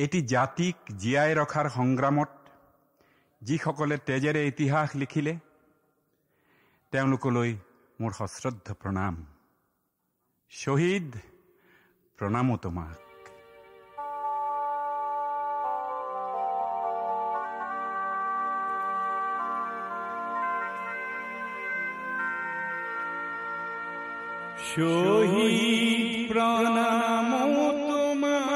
এটি জাতিক জীয়াই ৰখাৰ সংগ্ৰামত যিসকলে তেজেৰে ইতিহাস লিখিলে তেওঁলোকলৈ মোৰ সশ্ৰদ্ধ প্ৰণাম। শহীদ, প্ৰণামো তোমাক। শহীদ, প্ৰণামো তোমাক।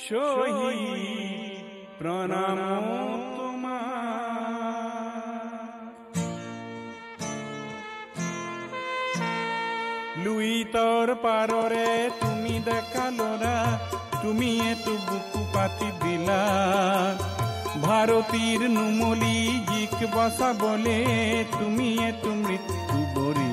শহীদ, প্ৰণামো তোমাক। লুইতৰ পাৰৰে তুমি দেখা ল'ৰা, তুমি এটো বুকু পাতি দিলা। ভাৰতীৰ নুমলী জিক বচাবলে তুমি এটো মৃত্যু বৰি।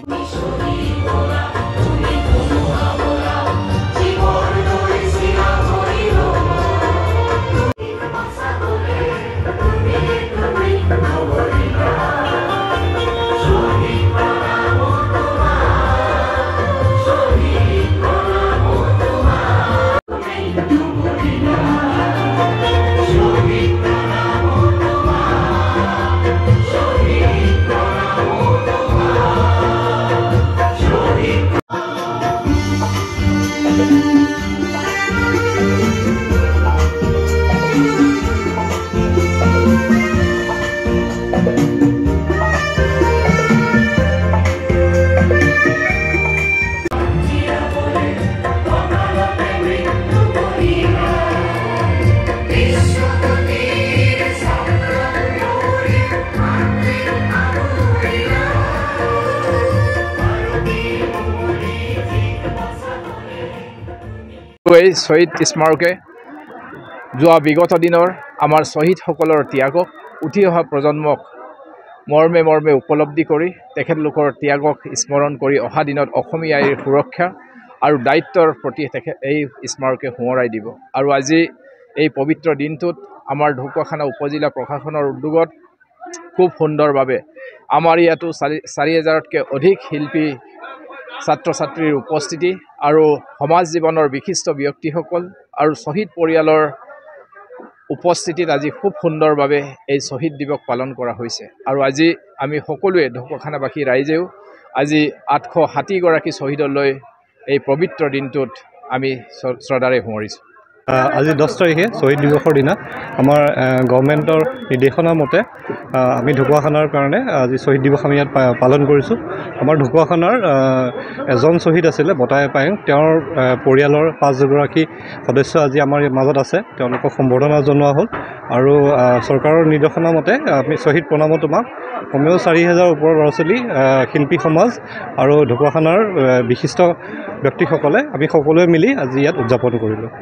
এই শহীদ স্মাৰকে যোৱা বিগত দিনৰ আমাৰ শ্বহীদসকলৰ ত্যাগক উঠি অহা প্ৰজন্মক মৰ্মে মৰ্মে উপলব্ধি কৰি তেখেতলোকৰ ত্যাগক স্মৰণ কৰি অহা দিনত অসমীয়া আইৰ সুৰক্ষা আৰু দায়িত্বৰ প্ৰতি এই স্মাৰকে সোঁৱৰাই দিব। আৰু আজি এই পবিত্ৰ দিনটোত আমাৰ ঢকুৱাখানা উপজিলা প্ৰশাসনৰ উদ্যোগত খুব সুন্দৰভাৱে আমাৰ ইয়াতো ৪,০০০তকৈ অধিক শিল্পী ছাত্ৰ ছাত্ৰীৰ উপস্থিতি আৰু সমাজ জীৱনৰ বিশিষ্ট ব্যক্তিসকল আৰু শ্বহীদ পৰিয়ালৰ উপস্থিতিত আজি খুব সুন্দৰভাৱে এই শ্বহীদ দিৱস পালন কৰা হৈছে। আৰু আজি আমি সকলোৱে ঢকুৱাখানাবাসী ৰাইজেও আজি ৮৬০গৰাকী শ্বহীদলৈ এই পবিত্ৰ দিনটোত আমি শ্ৰদ্ধাৰে সোঁৱৰিছোঁ। আজি 10 তাৰিখে শ্বহীদ দিৱসৰ দিনা আমাৰ গভৰ্ণমেণ্টৰ নিৰ্দেশনা মতে আমি ঢকুৱাখানাৰ কাৰণে আজি শ্বহীদ দিৱস আমি ইয়াত পালন কৰিছোঁ। আমাৰ ঢকুৱাখানাৰ এজন শ্বহীদ আছিলে বতাই পায়েং, তেওঁৰ পৰিয়ালৰ 5গৰাকী সদস্য আজি আমাৰ মাজত আছে, তেওঁলোকক সম্বৰ্ধনা জনোৱা হ'ল। আৰু চৰকাৰৰ নিৰ্দেশনা মতে আমি শ্বহীদ প্ৰণামো তোমাক কমেও ৪,০০০ ওপৰৰ ল'ৰা ছোৱালী, শিল্পী সমাজ আৰু ঢকুৱাখানাৰ বিশিষ্ট ব্যক্তিসকলে আমি সকলোৱে মিলি আজি ইয়াত উদযাপন কৰিলোঁ।